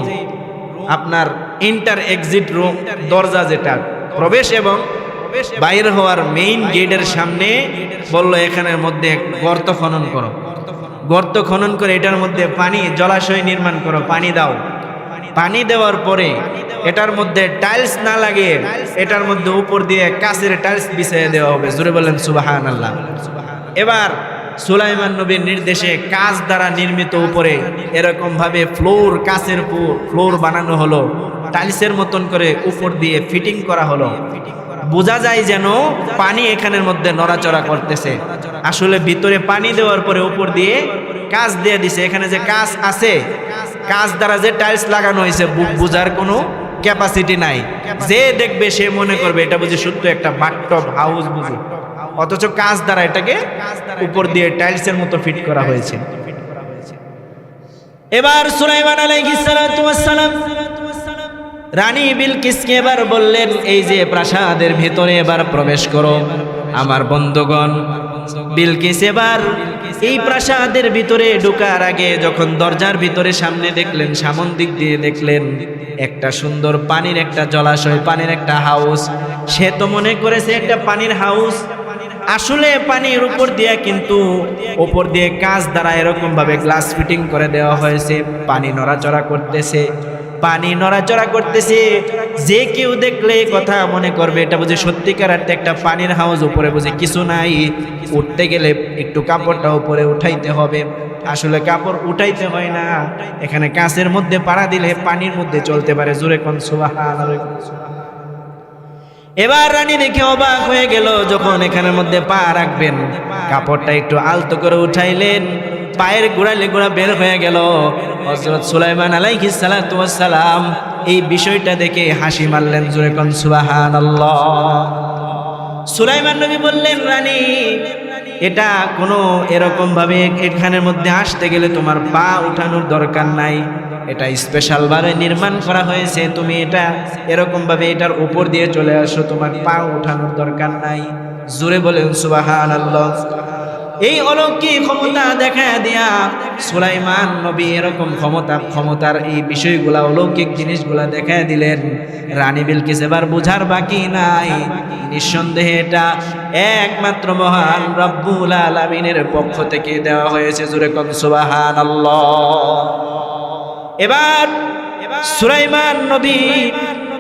আপনার ইন্টার এক্সিট রুম, দরজা যেটা প্রবেশ এবং বাইরে হওয়ার মেইন গেটের সামনে বললো এখানের মধ্যে গর্ত খনন করো। গর্ত খনন করে এটার মধ্যে পানি, জলাশয় নির্মাণ করো, পানি দাও। পানি দেওয়ার পরে এটার মধ্যে টাইলস না লাগিয়ে এটার মধ্যে উপর দিয়ে কাচের টাইলস বিছিয়ে দেওয়া হবে। জোরে বললেন সুবহানাল্লাহ। এবার সুলাইমান নবীর নির্দেশে কাঁচ দ্বারা নির্মিত উপরে এরকম ভাবে কাঁচের ফ্লোর বানানো হলো, টাইলসের মতন করে উপর দিয়ে ফিটিং করা হলো। বোঝা যায় যেন পানি এখানের মধ্যে নড়াচড়া করতেছে। আসলে ভিতরে পানি দেওয়ার পরে উপর দিয়ে কাঁচ দিয়ে দিছে। এখানে যে কাঁচ আছে, কাঁচ দ্বারা যে টাইলস লাগানো হয়েছে, বোঝার কোনো ক্যাপাসিটি নাই। যে দেখবে সে মনে করবে এটা বুঝি সত্য একটা বাথটব হাউস বুঝি, অথচ কাঁচ দ্বারা এটাকে উপর দিয়ে টাইলসের মতো ফিট করা হয়েছে। এবার সুলাইমান আলাইহিস সালাতু ওয়াস সালাম রানী বিলকিসকে এবার বললেন, এই যে প্রাসাদের ভিতরে এবার প্রবেশ করো। আমার বন্ধুগণ, বিলকিস এবার এই প্রাসাদের ভিতরে ঢোকার আগে যখন দরজার ভিতরে সামনে দেখলেন, সামন দিক দিয়ে দেখলেন একটা সুন্দর পানির একটা জলাশয়, পানির একটা হাউস। সে তো মনে করেছে একটা পানির হাউস, আসলে পানির উপর দিয়ে কিন্তু উপর দিয়ে কাঁচ দ্বারা এরকম ভাবে গ্লাস ফিটিং করে দেওয়া হয়েছে। পানি নড়াচড়া করতেছে, পানি নড়াচড়া করতেছে। যে কেউ দেখলে কথা মনে করবে এটা বুঝি সত্যিকার একটা পানির হাউস, উপরে বুঝি কিছু নাই, উঠতে গেলে একটু কাপড়টা উপরে উঠাইতে হবে। আসলে কাপড় উঠাইতে হয় না, এখানে কাঁচের মধ্যে পাড়া দিলে পানির মধ্যে চলতে পারে। জোরে কোন সুবহানাল্লাহ। এবার রানী দেখে অবাক হয়ে গেল, যখন এখানের মধ্যে পা রাখবেন কাপড়টা একটু আলতো করে উঠাইলেন, পায়ের গোড়ালে গোড়া বের হয়ে গেল। হযরত সুলাইমান আলাইহিস সালাতু ওয়াস সালাম এই বিষয়টা দেখে হাসি মারলেন, জোরে কোন সুবহানাল্লাহ। সুলাইমান নবী বললেন, রানী এটা কোনো এরকম ভাবে এখানের মধ্যে আসতে গেলে তোমার পা উঠানোর দরকার নাই, এটা স্পেশাল ভাবে নির্মাণ করা হয়েছে, তুমি এটা এরকম ভাবে এটার উপর দিয়ে চলে আসো, তোমার পা উঠানোর দরকার নাই। জোরে বলেন সুবহানাল্লাহ। এই অলৌকিক ক্ষমতা দেখা দিয়া সুলাইমান নবী এরকম ক্ষমতার এই বিষয়গুলা অলৌকিক জিনিসগুলা দেখা দিলেন। রানী বিলকিস এবার বুঝার বাকি নাই, নিঃসন্দেহে এটা একমাত্র মহান রব্বুল আলামিনের পক্ষ থেকে দেওয়া হয়েছে। জোরে কোন সুবহানাল্লাহ। এবার সুলাইমান নবী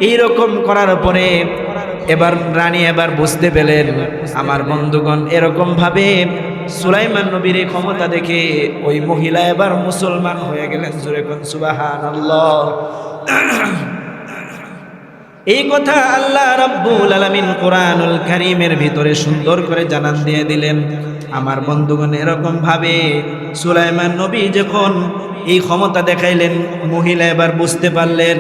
এইরকম করার পরে এবার রানী এবার বুঝতে পেলেন, আমার বন্ধুগণ এরকম ভাবে সুলাইমান নবীর এই ক্ষমতা দেখে ওই মহিলা এবার মুসলমান হয়ে গেলেন। জোরে কোন সুবহানাল্লাহ। এই কথা আল্লাহ রাব্বুল আলামিন কোরআনুল কারীমের ভিতরে সুন্দর করে জানান দিয়ে দিলেন। আমার বন্ধুগণ এরকম ভাবে সুলাইমান নবী যখন এই ক্ষমতা দেখাইলেন, মহিলা এবার বুঝতে পারলেন।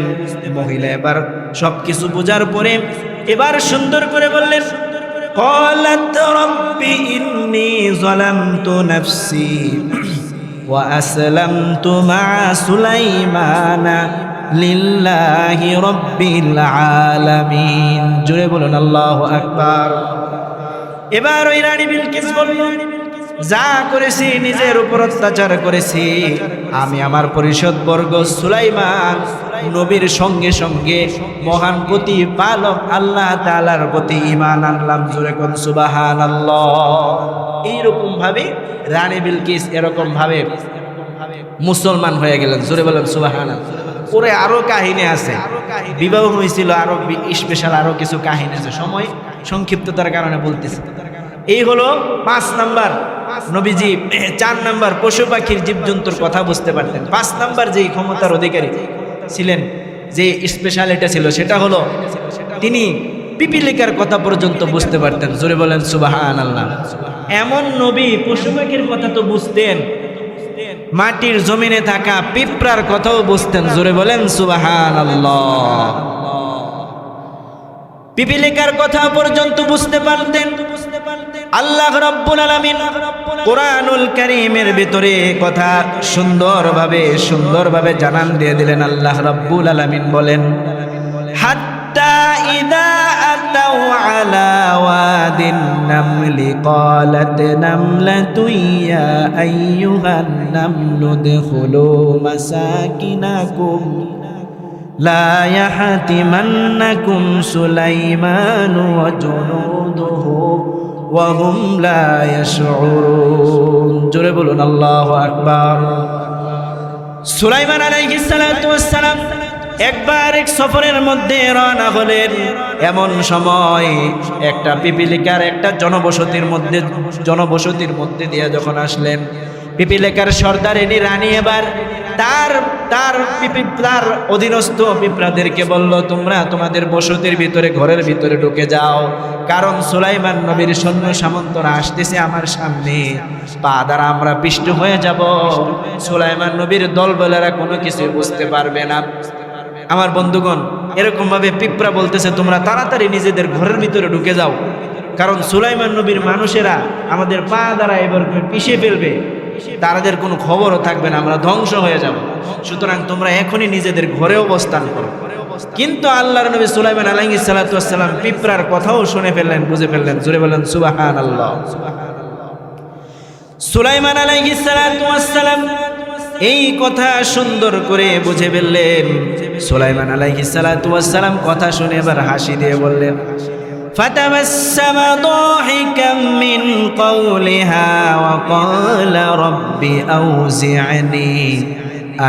মহিলা এবার সবকিছু বোঝার পরে এবার সুন্দর করে বললেন, قالت رب إني ظلمت نفسي وأسلمت مع سليمان لله رب العالمين। জোরে বলুন আল্লাহু আকবার। এবার ওই রানী বিলকিস বলল, যা করেছি নিজের উপর অত্যাচার করেছি, আমি আমার পরিষদ বর্গ সুলাইমান নবীর সঙ্গে সঙ্গে মহান প্রতিপালক আল্লাহ তাআলার প্রতি ঈমান আনলাম। জোরে কোন সুবহানাল্লাহ। এইরকম ভাবে রানী বিলকিস এরকম ভাবে মুসলমান হয়ে গেলেন। জোরে বলেন সুবহানাল্লাহ। পরে আরো কাহিনী আছে, বিবাহ হয়েছিল, আরো স্পেশাল আরো কিছু কাহিনী আছে, সময় সংক্ষিপ্ততার কারণে বলতেছি। এই হলো 5 নাম্বার নবীজি। 4 নাম্বার পশু পাখির জীবজন্তুর কথা বুঝতে পারতেন। 5 নাম্বার যেই ক্ষমতার অধিকারী ছিলেন, যে স্পেশালিটি ছিল, সেটা হলো তিনি পিপিলিকার কথা পর্যন্ত বুঝতে পারতেন। জোরে বলেন সুবহানাল্লাহ। এমন নবী পশু পাখির কথা তো বুঝতেন, মাটির জমিনে থাকা পিঁপড়ার কথাও বুঝতেন। জোরে বলেন সুবহানাল্লাহ। পিপিলিকার কথা পর্যন্ত বুঝতে পারতেন। আল্লাহ রাব্বুল আলামিন কোরআনুল কারীমের ভিতরে কথা সুন্দরভাবে জানান দিয়ে দিলেন। আল্লাহ রাব্বুল আলামিন বলেন, হাত্তা ইযা আতাউ আলা ওয়াদিন নামলি ক্বালাত নামলাতু ইয়া আইয়ুহান নামলু দুখুলু মাসাকিনাকুম লা ইয়াহতিমান্নাকুম সুলাইমান ওয়া জুনুদুহু ওয়া হুম লা ইয়াশউরুন। জোরে বলুন আল্লাহু আকবার। সুলাইমান আলাইহিস সালাতু ওয়াস সালাম একবার এক সফরের মধ্যে রওনা হলেন। এমন সময় একটা পিপিলিকার একটা জনবসতির মধ্যে দিয়ে যখন আসলেন, পিপিলিকার সর্দার এনি রানী এবার তার অধীনস্থ পিঁপড়াদেরকে বলল, তোমরা তোমাদের বসতির ভিতরে ঘরের ভিতরে ঢুকে যাও, কারণ সুলাইমান নবীর সৈন্য সামন্তরা আসতেছে আমার সামনে, পা দ্বারা আমরা পিষ্ট হয়ে যাব, সুলাইমান নবীর দলবলেরা কোনো কিছু বুঝতে পারবে না। আমার বন্ধুগণ এরকম ভাবে পিঁপড়া বলতেছে, তোমরা তাড়াতাড়ি নিজেদের ঘরের ভিতরে ঢুকে যাও, কারণ সুলাইমান নবীর মানুষেরা আমাদের পা দ্বারা এবার পিষে ফেলবে, তাদের কোনো খবরও থাকবে না, আমরা ধ্বংস হয়ে যাব। সুতরাং তোমরা এখনই নিজেদের ঘরে অবস্থান করো। কিন্তু আল্লাহর নবী সুলাইমান আলাইহিস সালাতু ওয়াস সালাম পিঁপড়ার কথাও শুনে ফেললেন, বুঝে ফেললেন। জোরে বলেন সুবহানাল্লাহ। সুলাইমান আলাইহিস সালাতু ওয়াস সালাম এই কথা সুন্দর করে বুঝে ফেললেন। সুলাইমান আলাইহিস সালাতু ওয়াস সালাম কথা শুনে এবার হাসি দিয়ে বললেন, فتبسم ضاحكا من قولها وقال رب أوزعني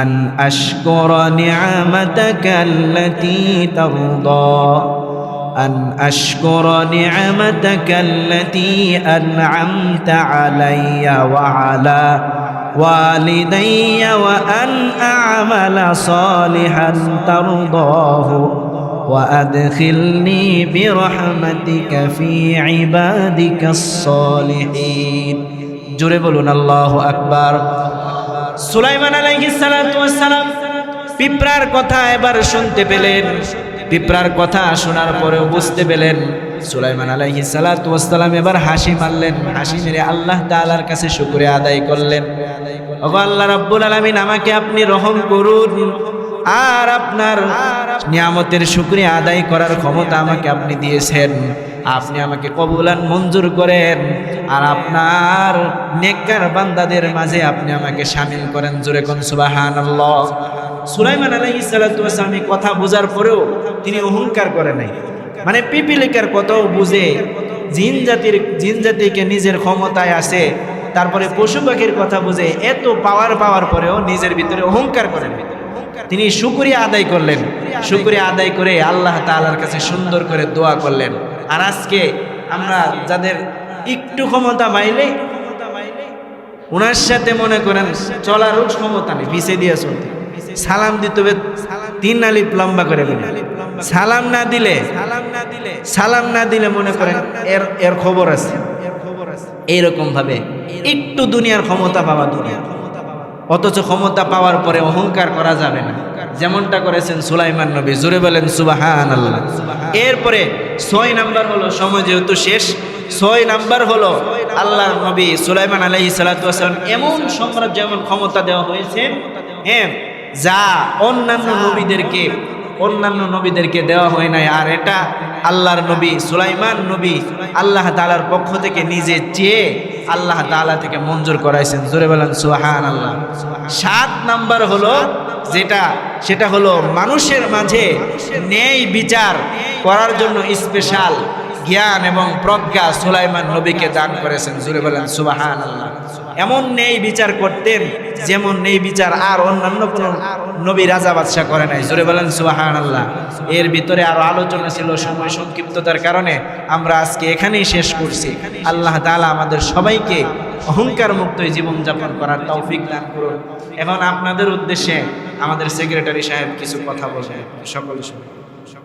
أن أشكر نعمتك التي ترضى أن أشكر نعمتك التي أنعمت علي وعلى والدي وأن أعمل صالحا ترضاه وأدخلني برحمتك في عبادك الصالحين। জোরে বলুন আল্লাহু আকবার। সুলাইমান আলাইহিস সালাতু ওয়াস সালাম পিঁপড়ার কথা এবার শুনতে পেলেন। পিঁপড়ার কথা শোনার পরেও বুঝতে পেলেন সুলাইমান আলাইহিস সালাতু ওয়াস সালাম এবার হাসি মারলেন। হাসি মেরে আল্লাহ তাআলার কাছে শুকরিয়া আদায় করলেন। ওগো আল্লাহ রাব্বুল আলামিন, আমাকে আপনি রহম করুন, আর আপনার নিয়ামতের শুকরিয়া আদায় করার ক্ষমতা আমাকে আপনি দিয়েছেন। আপনি আমাকে কবুলান মঞ্জুর করেন, আর আপনার নেককার বান্দাদের মাঝে আপনি আমাকে শামিল করেন। জোরে কোন সুবহানাল্লাহ। সুলাইমান আলাইহিস সালাতু ওয়াস সালাম এই কথা বোঝার পরেও তিনি অহংকার করে নাই। মানে পিপিলিকার কথাও বুঝে, জিন জাতিকে নিজের ক্ষমতায় আছে, তারপরে পশু পাখির কথা বুঝে, এত পাওয়ার পরেও নিজের ভিতরে অহংকার করেন। তিনি শুকরিয়া আদায় করলেন। শুকরিয়া আদায় করে আল্লাহ তাআলার কাছে সুন্দর করে দোয়া করলেন। আর আজকে আমরা যাদের একটু ক্ষমতা পাইলে ওনার সাথে মনে করেন চলারও ক্ষমতা নেই, পিছিয়ে দিয়ে চলতে, সালাম দিতে হবে 3 আলিফ লম্বা করে বলে, সালাম না দিলে মনে করেন এর খবর আছে। এইরকম ভাবে একটু দুনিয়ার ক্ষমতা পাওয়া দুনিয়া, অথচ ক্ষমতা পাওয়ার পরে অহংকার করা যাবে না, যেমনটা করেছেন সুলাইমান নবী। জোরে বলেন সুবহানাল্লাহ। এরপরে 6 নাম্বার হলো, সময় যেহেতু শেষ, 6 নাম্বার হলো আল্লাহর নবী সুলাইমান আলাইহিস সালাতু ওয়াস সালাম এমন সাম্রাজ্য, এমন ক্ষমতা দেওয়া হয়েছে যা অন্যান্য নবীদেরকে দেওয়া হয় নাই। আর এটা আল্লাহর নবী সুলাইমান নবী আল্লাহ তাআলার পক্ষ থেকে নিজে চেয়ে আল্লাহ তাআলা থেকে মঞ্জুর করাইছেন। জোরে বলেন সুবহানাল্লাহ। 7 নাম্বার হলো সেটা হলো মানুষের মাঝে ন্যায় বিচার করার জন্য স্পেশাল জ্ঞান এবং প্রজ্ঞা সুলাইমান নবীকে দান করেছেন। জোরে বলেন সুবহানাল্লাহ। এমন ন্যায় বিচার করতেন যেমন ন্যায় বিচার আর অন্যান্য কোনো নবী রাজা বাদশাহ করে নাই। জোরে বলেন সুবহানাল্লাহ। এর ভিতরে আরো আলোচনা ছিল, সময় সংক্ষিপ্ততার কারণে আমরা আজকে এখানেই শেষ করছি। আল্লাহ তাআলা আমাদের সবাইকে অহংকার মুক্ত জীবনযাপন করার তৌফিক দান করুন। এখন আপনাদের উদ্দেশ্যে আমাদের সেক্রেটারি সাহেব কিছু কথা বলবেন, সকলে শুনুন।